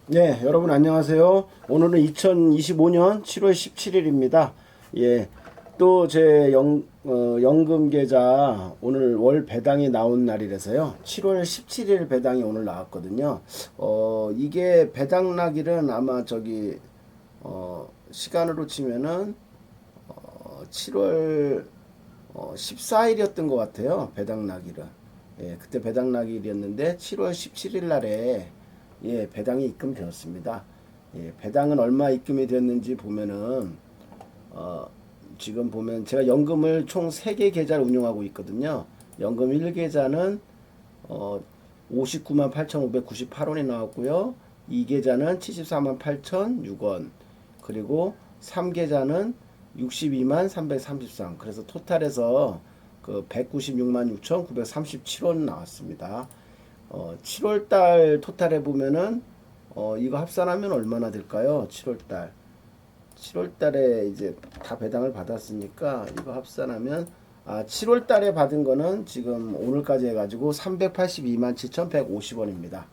네, 여러분 안녕하세요. 오늘은 2025년 7월 17일입니다. 예, 또 제 연금 계좌 오늘 월 배당이 나온 날이라서요. 7월 17일 배당이 오늘 나왔거든요. 이게 배당 나기는 아마 시간으로 치면은 7월 14일이었던 것 같아요. 배당 나기는. 예, 그때 배당 나기일이었는데 7월 17일 날에 배당이 입금되었습니다. 예, 배당은 얼마 입금이 되었는지 보면은 어, 지금 보면 제가 연금을 총 3개 계좌를 운영하고 있거든요. 연금 1계좌는 59만 8,598원이 나왔고요. 2계좌는 74만 8,006원. 그리고 3계좌는 62만 333. 그래서 토탈에서 그 196만 6,937원 나왔습니다. 7월 달 토탈해 보면은 이거 합산하면 얼마나 될까요? 7월 달. 7월 달에 이제 다 배당을 받았으니까 이거 합산하면 7월 달에 받은 거는 지금 오늘까지 해가지고 382만 7,150원입니다.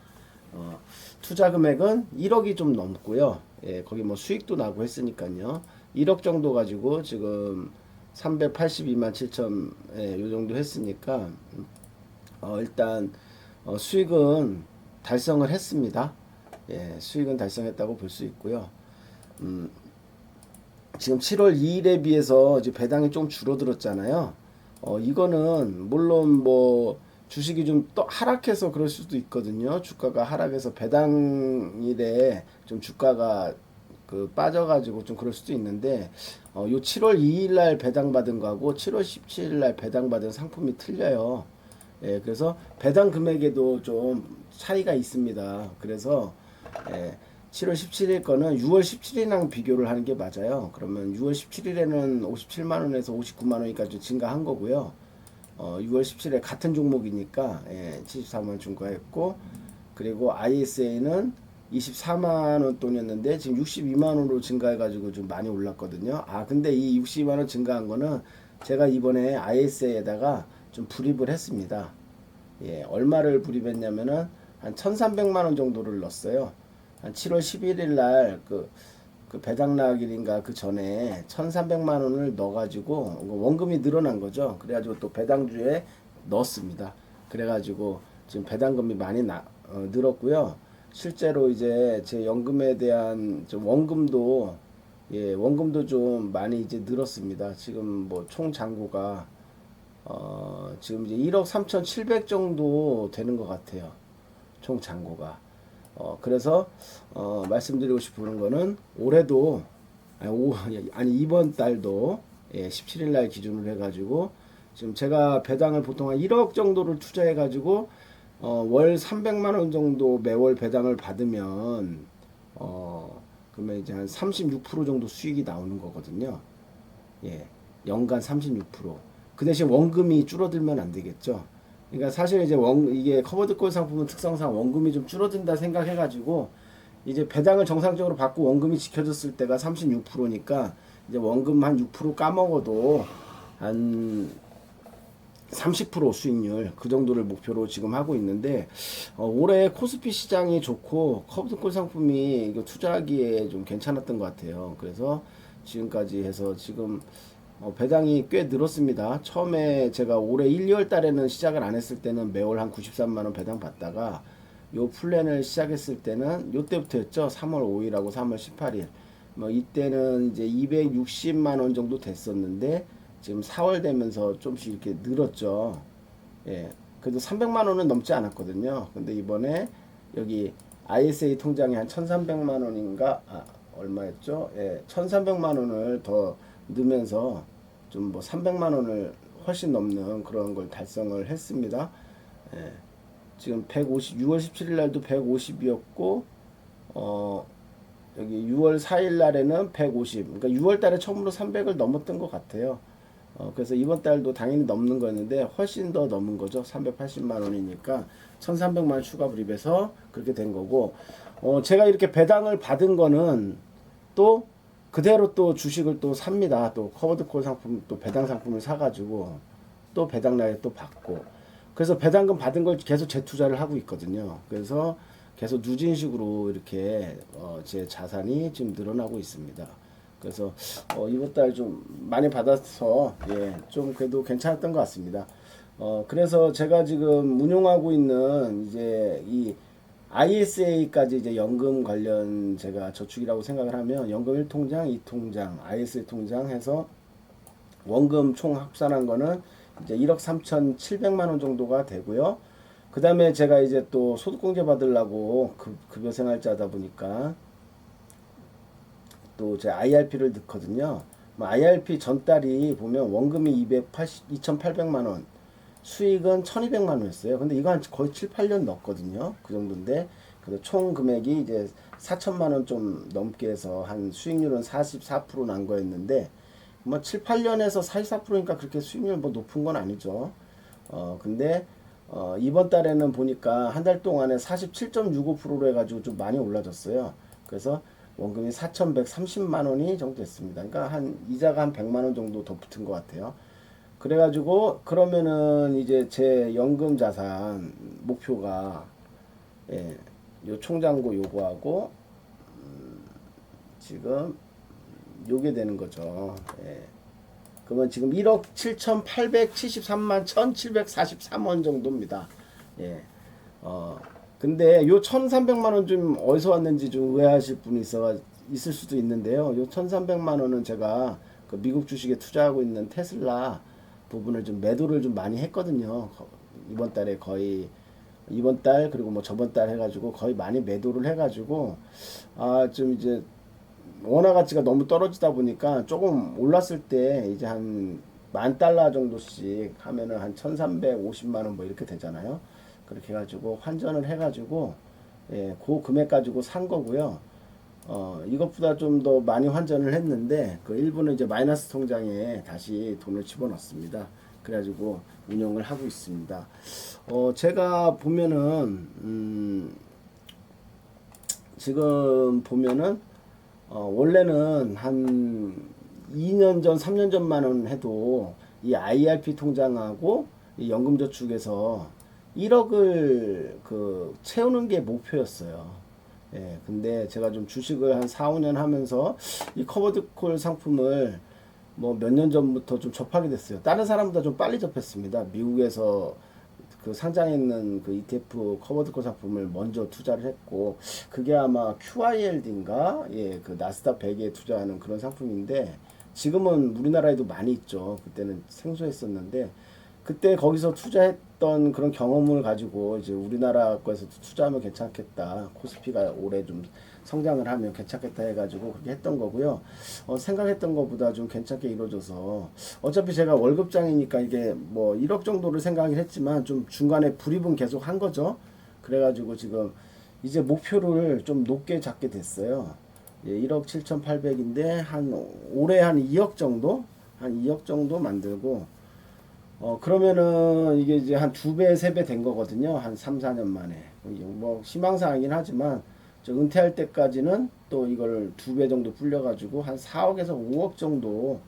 투자 금액은 1억이 좀 넘고요. 예, 거기 뭐 수익도 나고 했으니까요. 1억 정도 가지고 지금 382만 7천, 예, 요 정도 했으니까, 일단, 수익은 달성을 했습니다. 예, 수익은 달성했다고 볼 수 있고요. 음, 지금 7월 2일에 비해서 이제 배당이 좀 줄어들었잖아요. 이거는 물론 뭐 주식이 좀 또 하락해서 그럴 수도 있거든요. 주가가 하락해서 배당일에 좀 주가가 그 빠져가지고 좀 그럴 수도 있는데, 요 7월 2일 날 배당받은 거하고 7월 17일 날 배당받은 상품이 틀려요. 예, 그래서 배당 금액에도 좀 차이가 있습니다. 그래서 예, 7월 17일 거는 6월 17일이랑 비교를 하는 게 맞아요. 그러면 6월 17일에는 57만 원에서 59만 원까지 증가한 거고요. 6월 17일에 같은 종목이니까 74만 원 증가했고, 그리고 ISA는 24만 원 돈이었는데 지금 62만 원으로 증가해가지고 좀 많이 올랐거든요. 근데 이 62만 원 증가한 거는 제가 이번에 ISA에다가 좀 불입을 했습니다. 예, 얼마를 불입했냐면은 한 1,300만 원 정도를 넣었어요. 한 7월 11일 날 그 배당 나길인가 그 전에 1,300만 원을 넣어가지고 원금이 늘어난 거죠. 그래가지고 또 배당주에 넣었습니다. 그래가지고 지금 배당금이 많이 늘었고요. 실제로 이제 제 연금에 대한 좀 원금도 좀 많이 이제 늘었습니다. 지금 뭐 총 잔고가 지금 이제 1억 3,700 정도 되는 것 같아요. 총 잔고가. 그래서 말씀드리고 싶은 거는 올해도 아니 이번 달도 17일 날 기준으로 해가지고 지금 제가 배당을 보통 한 1억 정도를 투자해가지고 월 300만 원 정도 매월 배당을 받으면 그러면 이제 한 36% 정도 수익이 나오는 거거든요. 예, 연간 36%. 그 대신 원금이 줄어들면 안 되겠죠. 그러니까 사실 이제 이게 커버드콜 상품은 특성상 원금이 좀 줄어든다 생각해가지고 이제 배당을 정상적으로 받고 원금이 지켜졌을 때가 36%니까 이제 원금 한 6% 까먹어도 한 30% 수익률 그 정도를 목표로 지금 하고 있는데, 올해 코스피 시장이 좋고 커브드콜 상품이 이거 투자하기에 좀 괜찮았던 것 같아요. 그래서 지금까지 해서 지금 배당이 꽤 늘었습니다. 처음에 제가 올해 1, 2월 달에는 시작을 안 했을 때는 매월 한 93만 원 배당 받다가 요 플랜을 시작했을 때는 요때부터였죠. 3월 5일하고 3월 18일. 뭐 이때는 이제 260만 원 정도 됐었는데 지금 4월 되면서 좀씩 이렇게 늘었죠. 예. 그래도 300만 원은 넘지 않았거든요. 근데 이번에 여기 ISA 통장에 한 1,300만 원인가 얼마였죠? 예. 1,300만 원을 더 넣으면서 좀 뭐 300만 원을 훨씬 넘는 그런 걸 달성을 했습니다. 예. 지금 150, 6월 17일 날도 150이었고, 여기 6월 4일 날에는 150. 그러니까 6월 달에 처음으로 300을 넘었던 것 같아요. 그래서 이번 달도 당연히 넘는 거였는데 훨씬 더 넘은 거죠. 380만 원이니까 1,300만 원 추가 불입해서 그렇게 된 거고, 제가 이렇게 배당을 받은 거는 또 그대로 또 주식을 또 삽니다. 또 커버드콜 상품 또 배당 상품을 사가지고 또 배당 날에 또 받고, 그래서 배당금 받은 걸 계속 재투자를 하고 있거든요. 그래서 계속 누진식으로 이렇게 제 자산이 지금 늘어나고 있습니다. 그래서 이번 달 좀 많이 받아서 좀 그래도 괜찮았던 것 같습니다. 그래서 제가 지금 운용하고 있는 이제 이 ISA까지 이제 연금 관련 제가 저축이라고 생각을 하면 연금 1통장, 2통장, ISA 통장 해서 원금 총 합산한 거는 이제 1억 3,700만 원 정도가 되고요. 그 다음에 제가 이제 또 소득공제 받으려고 급여생활자다 보니까 또 제 IRP를 넣거든요. IRP 전달이 보면 원금이 2,800만 원, 수익은 1,200만 원이었어요. 근데 이거 한 거의 7, 8년 넣었거든요. 그 정도인데, 그래서 총 금액이 이제 4천만 원 좀 넘게 해서 한 수익률은 44%난 거였는데, 뭐 7, 8년에서 44%니까 그렇게 수익률 뭐 높은 건 아니죠. 근데 이번 달에는 보니까 한 달 동안에 47.65%로 해가지고 좀 많이 올라졌어요. 그래서 원금이 4,130만 원이 정도 됐습니다. 그러니까 한 이자가 한 100만 원 정도 더 붙은 것 같아요. 그래가지고 그러면은 이제 제 연금 자산 목표가 요 총장고 요거하고 지금 요게 되는 거죠. 그러면 지금 1억 7,873만 1,743원 정도입니다. 근데 요 1,300만 원 좀 어디서 왔는지 좀 의아하실 분이 있을 수도 있는데요. 요 1,300만 원은 제가 그 미국 주식에 투자하고 있는 테슬라 부분을 좀 매도를 좀 많이 했거든요. 이번 달에 거의 이번 달 그리고 뭐 저번 달 해가지고 거의 많이 매도를 해가지고 좀 이제 원화 가치가 너무 떨어지다 보니까 조금 올랐을 때 이제 한 10,000달러 정도씩 하면은 한 1,350만 원 뭐 이렇게 되잖아요. 그렇게 해가지고 환전을 해가지고 그 금액 가지고 산 거고요. 이것보다 좀 더 많이 환전을 했는데 그 일부는 이제 마이너스 통장에 다시 돈을 집어넣습니다. 그래가지고 운영을 하고 있습니다. 제가 보면은 지금 보면은 원래는 한 2년 전, 3년 전만은 해도 이 IRP 통장하고 이 연금저축에서 1억을 그 채우는 게 목표였어요. 근데 제가 좀 주식을 한 4, 5년 하면서 이 커버드콜 상품을 뭐 몇 년 전부터 좀 접하게 됐어요. 다른 사람보다 좀 빨리 접했습니다. 미국에서 그 상장해 있는 그 ETF 커버드콜 상품을 먼저 투자를 했고 그게 아마 QILD인가 그 나스닥 100에 투자하는 그런 상품인데 지금은 우리나라에도 많이 있죠. 그때는 생소했었는데 그때 거기서 투자했던 그런 경험을 가지고 이제 우리나라 거에서도 투자하면 괜찮겠다. 코스피가 올해 좀 성장을 하면 괜찮겠다 해가지고 그렇게 했던 거고요. 생각했던 것보다 좀 괜찮게 이루어져서 어차피 제가 월급장이니까 이게 뭐 1억 정도를 생각을 했지만 좀 중간에 불입은 계속 한 거죠. 그래가지고 지금 이제 목표를 좀 높게 잡게 됐어요. 1억 7,800인데 한 올해 한 2억 정도? 한 2억 정도 만들고 그러면은 이게 이제 한 2배, 3배 된 거거든요. 한 3, 4년 만에. 뭐 희망사항이긴 하지만 저 은퇴할 때까지는 또 이걸 2배 정도 불려가지고 한 4억에서 5억 정도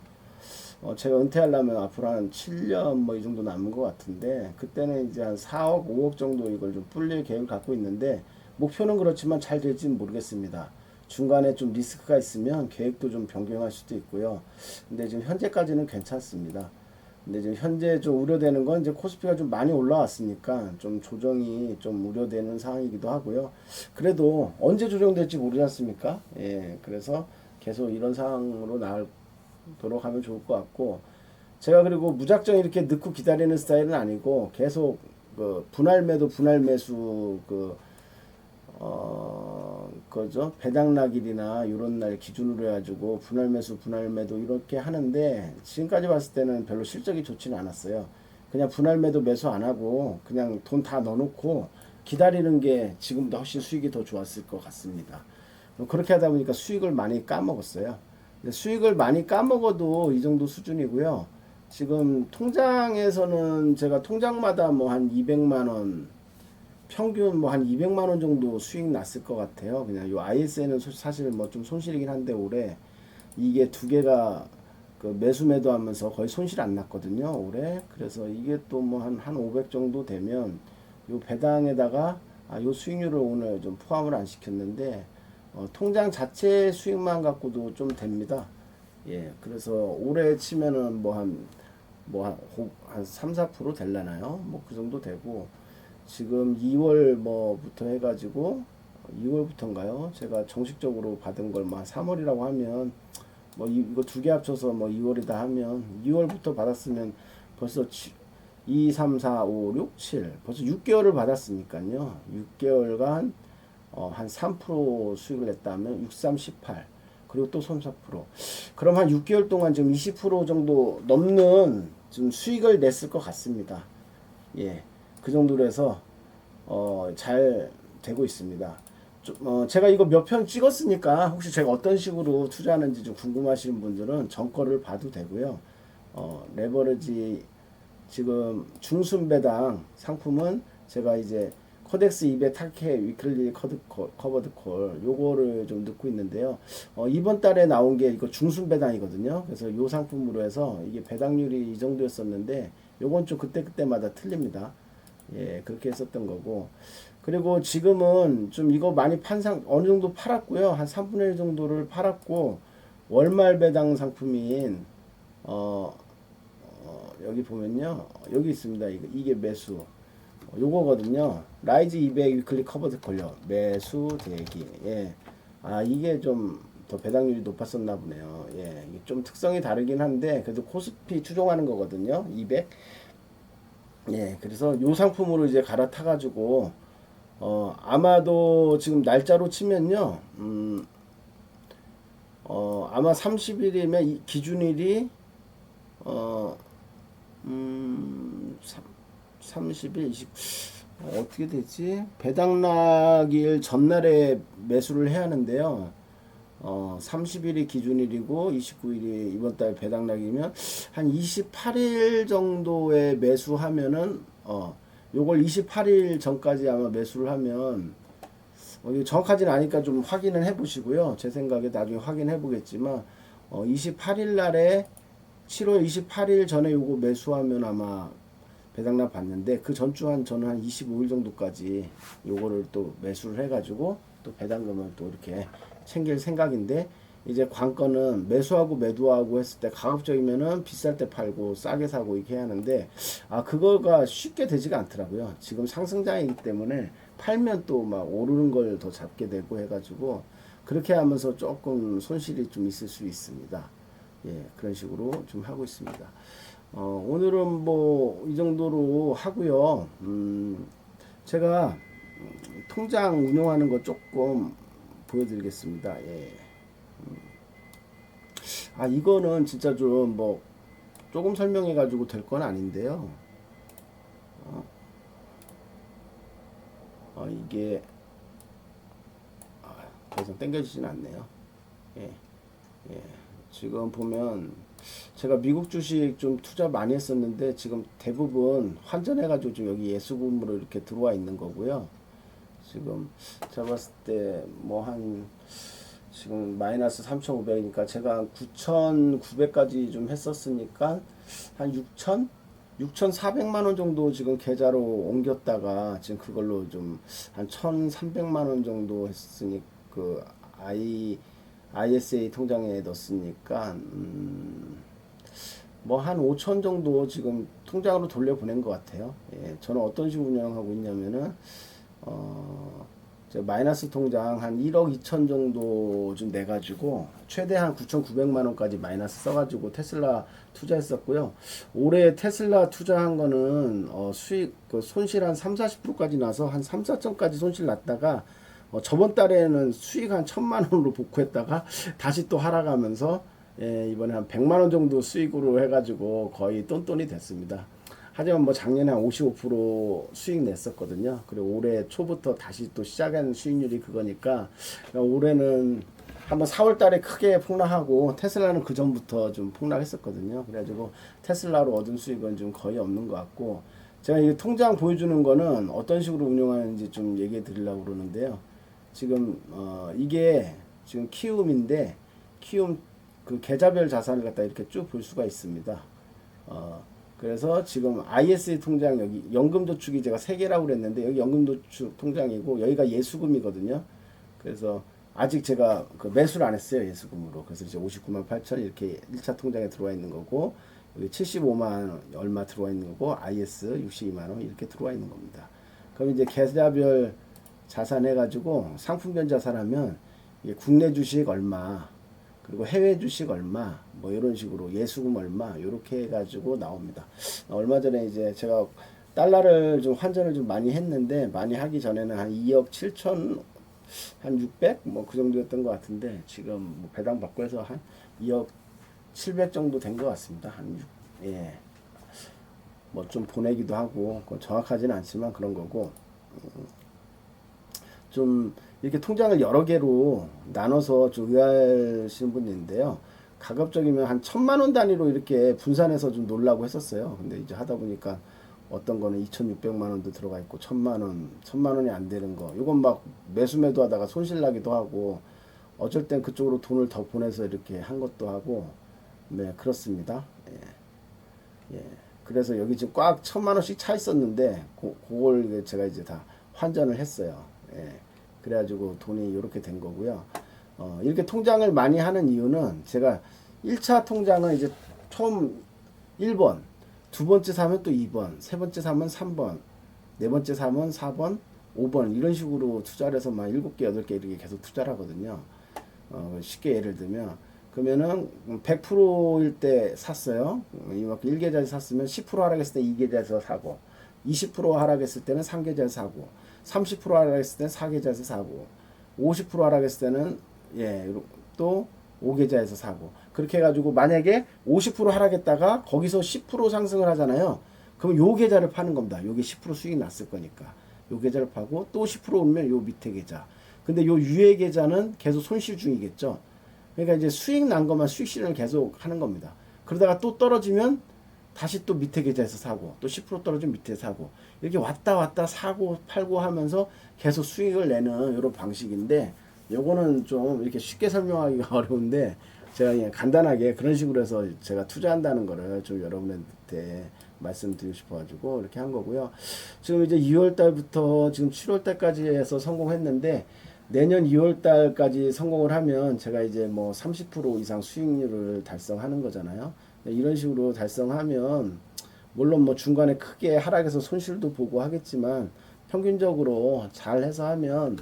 제가 은퇴하려면 앞으로 한 7년 뭐 이 정도 남은 것 같은데 그때는 이제 한 4억, 5억 정도 이걸 좀 불릴 계획을 갖고 있는데 목표는 그렇지만 잘 될지는 모르겠습니다. 중간에 좀 리스크가 있으면 계획도 좀 변경할 수도 있고요. 근데 지금 현재까지는 괜찮습니다. 근데 지금 현재 좀 우려되는 건 이제 코스피가 좀 많이 올라왔으니까 좀 조정이 좀 우려되는 상황이기도 하고요. 그래도 언제 조정될지 모르지 않습니까? 그래서 계속 이런 상황으로 나도록 하면 좋을 것 같고 제가 그리고 무작정 이렇게 넣고 기다리는 스타일은 아니고 계속 그 분할 매도 분할 매수 그죠? 배당락일이나 이런 날 기준으로 해가지고 분할 매수, 분할 매도 이렇게 하는데 지금까지 봤을 때는 별로 실적이 좋지는 않았어요. 그냥 분할 매도 매수 안 하고 그냥 돈 다 넣어놓고 기다리는 게 지금보다 훨씬 수익이 더 좋았을 것 같습니다. 그렇게 하다 보니까 수익을 많이 까먹었어요. 근데 수익을 많이 까먹어도 이 정도 수준이고요. 지금 통장에서는 제가 통장마다 뭐 한 200만 원 평균 뭐 한 200만 원 정도 수익 났을 것 같아요. 그냥 요 ISN은 사실 뭐 좀 손실이긴 한데 올해 이게 두 개가 그 매수 매도하면서 거의 손실 안 났거든요 올해. 그래서 이게 또 뭐 한 500 정도 되면 요 배당에다가 요 수익률을 오늘 좀 포함을 안 시켰는데 통장 자체 수익만 갖고도 좀 됩니다. 예, 그래서 올해 치면은 한 3, 4% 될라나요? 뭐 그 정도 되고 지금 2월 뭐부터 해가지고 2월부터인가요? 제가 정식적으로 받은 걸 뭐 3월이라고 하면 뭐 이거 두 개 합쳐서 뭐 2월이다 하면 2월부터 받았으면 벌써 2, 3, 4, 5, 6, 7 벌써 6개월을 받았으니까요. 6개월간 한 3% 수익을 냈다면 6, 3, 18 그리고 또 손 4% 그럼 한 6개월 동안 지금 20% 정도 넘는 좀 수익을 냈을 것 같습니다. 예, 그 정도로 해서 잘 되고 있습니다. 제가 이거 몇 편 찍었으니까 혹시 제가 어떤 식으로 투자하는지 좀 궁금하신 분들은 전 거를 봐도 되고요. 레버리지 지금 중순배당 상품은 제가 이제 코덱스 200 타케 위클리 커버드 콜 요거를 좀 넣고 있는데요. 이번 달에 나온 게 이거 중순배당이거든요. 그래서 요 상품으로 해서 이게 배당률이 이 정도였었는데 요건 좀 그때그때마다 틀립니다. 예, 그렇게 했었던 거고. 그리고 지금은 좀 이거 많이 어느 정도 팔았고요. 한 3분의 1 정도를 팔았고, 월말 배당 상품인, 여기 보면요. 여기 있습니다. 이게 매수. 요거거든요. 라이즈 200 위클리 커버드 콜요. 매수 대기. 예. 이게 좀 더 배당률이 높았었나 보네요. 예. 이게 좀 특성이 다르긴 한데, 그래도 코스피 추종하는 거거든요. 200. 예. 그래서 요 상품으로 이제 갈아타가지고, 아마도 지금 날짜로 치면요, 아마 30일이면 기준일이, 30일, 20, 어떻게 되지? 배당락일 전날에 매수를 해야 하는데요. 30일이 기준일이고 29일이 이번 달 배당락이면 한 28일 정도에 매수하면은 요걸 28일 전까지 아마 매수를 하면 이거 정확하지는 않으니까 좀 확인을 해 보시고요. 제 생각에 나중에 확인해 보겠지만 28일 날에 7월 28일 전에 요거 매수하면 아마 배당락 받는데 그 전주 저는 한 25일 정도까지 요거를 또 매수를 해가지고 또 배당금을 또 이렇게 챙길 생각인데 이제 관건은 매수하고 매도하고 했을 때 가급적이면은 비쌀 때 팔고 싸게 사고 이렇게 해야 하는데 그거가 쉽게 되지가 않더라고요. 지금 상승장이기 때문에 팔면 또 막 오르는 걸 더 잡게 되고 해가지고 그렇게 하면서 조금 손실이 좀 있을 수 있습니다. 예, 그런 식으로 좀 하고 있습니다. 오늘은 뭐 이 정도로 하고요. 제가 통장 운영하는 거 조금 보여드리겠습니다. 예. 이거는 진짜 좀 뭐 조금 설명해 가지고 될 건 아닌데요. 이게 더 이상 당겨지진 않네요. 예. 예. 지금 보면 제가 미국 주식 좀 투자 많이 했었는데 지금 대부분 환전해 가지고 좀 여기 예수금으로 이렇게 들어와 있는 거고요. 지금 제가 봤을 때 뭐 한 지금 마이너스 3,500이니까 제가 한 9,900까지 좀 했었으니까 한 6,400만 원 정도 지금 계좌로 옮겼다가 지금 그걸로 좀 한 1,300만 원 정도 했으니 그 ISA 통장에 넣었으니까 뭐 한 5천 정도 지금 통장으로 돌려보낸 것 같아요. 예, 저는 어떤 식으로 운영하고 있냐면은 마이너스 통장 한 1억 2천 정도 좀 내가지고 최대한 9,900만 원까지 마이너스 써가지고 테슬라 투자했었고요. 올해 테슬라 투자한 거는 수익 그 손실 한 3, 40%까지 나서 한 3, 4천까지 손실 났다가 저번 달에는 수익 한 1,000만 원으로 복구했다가 다시 또 하락하면서 이번에 한 100만 원 정도 수익으로 해가지고 거의 똔똔이 됐습니다. 하지만 뭐 작년에 한 55% 수익 냈었거든요. 그리고 올해 초부터 다시 또 시작한 수익률이 그거니까 올해는 한번 4월 달에 크게 폭락하고 테슬라는 그 전부터 좀 폭락했었거든요. 그래가지고 테슬라로 얻은 수익은 좀 거의 없는 것 같고 제가 이 통장 보여주는 거는 어떤 식으로 운영하는지 좀 얘기해 드리려고 그러는데요. 지금 이게 지금 키움인데 키움 그 계좌별 자산을 갖다 이렇게 쭉 볼 수가 있습니다. 그래서 지금 ISA 통장 여기 연금저축이 제가 3개라고 그랬는데 여기 연금저축 통장이고 여기가 예수금이거든요. 그래서 아직 제가 그 매수를 안 했어요. 예수금으로. 그래서 이제 59만 8천 이렇게 1차 통장에 들어와 있는 거고 여기 75만 원 얼마 들어와 있는 거고 IS 62만 원 이렇게 들어와 있는 겁니다. 그럼 이제 계좌별 자산 해가지고 상품변 자산하면 국내 주식 얼마 그리고 해외 주식 얼마 뭐 이런 식으로 예수금 얼마 이렇게 해가지고 나옵니다. 얼마 전에 이제 제가 달러를 좀 환전을 좀 많이 했는데 많이 하기 전에는 한 2억 7천 한 600 뭐 그 정도였던 것 같은데 지금 뭐 배당 받고 해서 한 2억 700 정도 된 것 같습니다. 한 6, 예. 뭐 좀 보내기도 하고 정확하지는 않지만 그런 거고 좀 이렇게 통장을 여러 개로 나눠서 좀 의아하시는 분이 있는데요. 가급적이면 한 1,000만 원 단위로 이렇게 분산해서 좀 놓으려고 했었어요. 근데 이제 하다 보니까 어떤 거는 2,600만 원도 들어가 있고 1,000만 원, 1,000만 원이 안 되는 거. 이건 막 매수 하다가 손실 나기도 하고 어쩔 땐 그쪽으로 돈을 더 보내서 이렇게 한 것도 하고 네, 그렇습니다. 예. 예. 그래서 여기 지금 꽉 1,000만 원씩 차 있었는데 그걸 제가 이제 다 환전을 했어요. 예. 그래가지고 돈이 이렇게 된 거고요. 이렇게 통장을 많이 하는 이유는 제가 1차 통장은 이제 처음 1번, 두 번째 사면 또 2번, 세 번째 사면 3번, 네 번째 사면 4번, 5번 이런 식으로 투자를 해서 막 7개, 8개 이렇게 계속 투자를 하거든요. 쉽게 예를 들면 그러면은 100%일 때 샀어요. 이만큼 1계좌에서 샀으면 10% 하락했을 때 2계좌에서 사고 20% 하락했을 때는 3계좌에서 사고 30% 하락했을 때는 4계좌에서 사고 50% 하락했을 때는 또 5계좌에서 사고 그렇게 해가지고 만약에 50% 하락했다가 거기서 10% 상승을 하잖아요. 그럼 요 계좌를 파는 겁니다. 요게 10% 수익이 났을 거니까 요 계좌를 파고 또 10% 오르면 요 밑에 계좌. 근데 요 위에 계좌는 계속 손실 중이겠죠. 그러니까 이제 수익 난 것만 수익 실현을 계속 하는 겁니다. 그러다가 또 떨어지면 다시 또 밑에 계좌에서 사고 또 10% 떨어지면 밑에 사고 이렇게 왔다 갔다 사고 팔고 하면서 계속 수익을 내는 이런 방식인데 요거는 좀 이렇게 쉽게 설명하기가 어려운데 제가 그냥 간단하게 그런 식으로 해서 제가 투자한다는 거를 좀 여러분한테 말씀드리고 싶어가지고 이렇게 한 거고요. 지금 이제 2월 달부터 지금 7월 달까지 해서 성공했는데 내년 2월 달까지 성공을 하면 제가 이제 뭐 30% 이상 수익률을 달성하는 거잖아요. 이런 식으로 달성하면 물론 뭐 중간에 크게 하락해서 손실도 보고 하겠지만 평균적으로 잘 해서 하면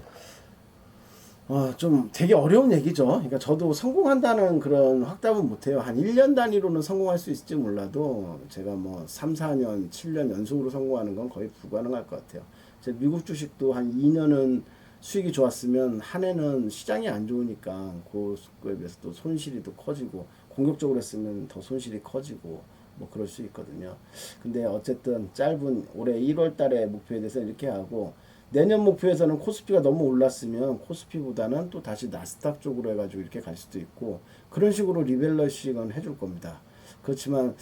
좀 되게 어려운 얘기죠. 그러니까 저도 성공한다는 그런 확답은 못해요. 한 1년 단위로는 성공할 수 있을지 몰라도 제가 뭐 3, 4년, 7년 연속으로 성공하는 건 거의 불가능할 것 같아요. 제 미국 주식도 한 2년은 수익이 좋았으면 한 해는 시장이 안 좋으니까 그거에 비해서 또 손실이 더 커지고 공격적으로 했으면 더 손실이 커지고 뭐 그럴 수 있거든요. 근데 어쨌든 짧은 올해 1월 달에 목표에 대해서 이렇게 하고 내년 목표에서는 코스피가 너무 올랐으면 코스피보다는 또 다시 나스닥 쪽으로 해가지고 이렇게 갈 수도 있고 그런 식으로 리밸런싱은 해줄 겁니다. 그렇지만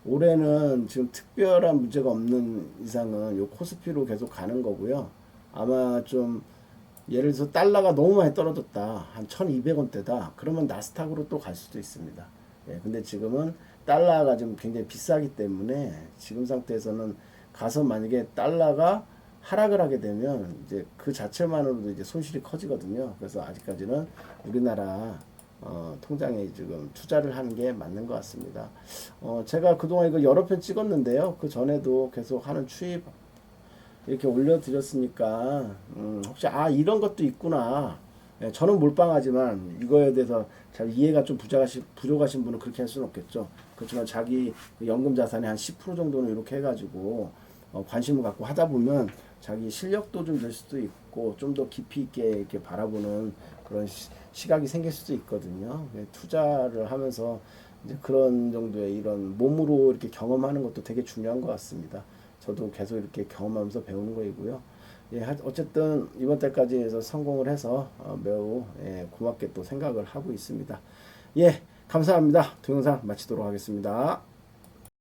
올해는 지금 특별한 문제가 없는 이상은 요 코스피로 계속 가는 거고요. 아마 좀 예를 들어서 달러가 너무 많이 떨어졌다. 한 1200원대다. 그러면 나스닥으로 또 갈 수도 있습니다. 예, 근데 지금은 달러가 좀 굉장히 비싸기 때문에 지금 상태에서는 가서 만약에 달러가 하락을 하게 되면 이제 그 자체만으로도 이제 손실이 커지거든요. 그래서 아직까지는 우리나라 통장에 지금 투자를 하는 게 맞는 것 같습니다. 제가 그동안 이거 여러 편 찍었는데요. 그 전에도 계속 하는 추이 이렇게 올려드렸으니까 혹시 이런 것도 있구나. 예, 저는 몰빵하지만 이거에 대해서 잘 이해가 좀 부족하신 분은 그렇게 할 수는 없겠죠. 그렇지만 자기 연금 자산의 한 10% 정도는 이렇게 해가지고 관심을 갖고 하다 보면 자기 실력도 좀 될 수도 있고 좀 더 깊이 있게 이렇게 바라보는 그런 시각이 생길 수도 있거든요. 투자를 하면서 이제 그런 정도의 이런 몸으로 이렇게 경험하는 것도 되게 중요한 것 같습니다. 저도 계속 이렇게 경험하면서 배우는 거이고요. 예, 어쨌든 이번 달까지 해서 성공을 해서 매우 고맙게 또 생각을 하고 있습니다. 예, 감사합니다. 동영상 마치도록 하겠습니다.